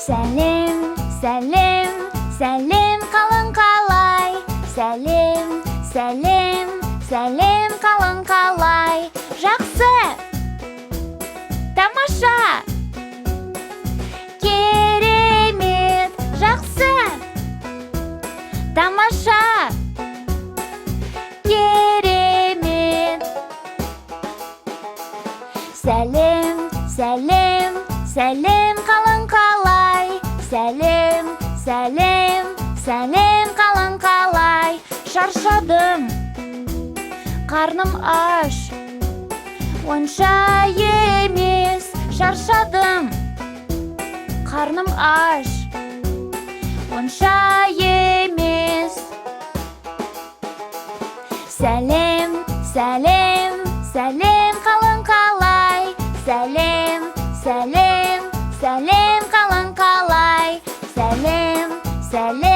Сәлем, сәлем, сәлем қалың қалай. Сәлем, сәлем, сәлем қалың қалай. Жақсы, тамаша, керемет. Жақсы, тамаша, керемет. Сәлем, сәлем, сәлем қалың қалай. Сәлем, сәлем, сәлем қалың қалай. Шаршадым, қарным аш, онша емес. Шаршадым, қарным аш, онша емес. Сәлем, сәлем, сәлем қалың қалай. Сәлем, сәлем, сәлем қалың қалай. Сәлем, сәлем.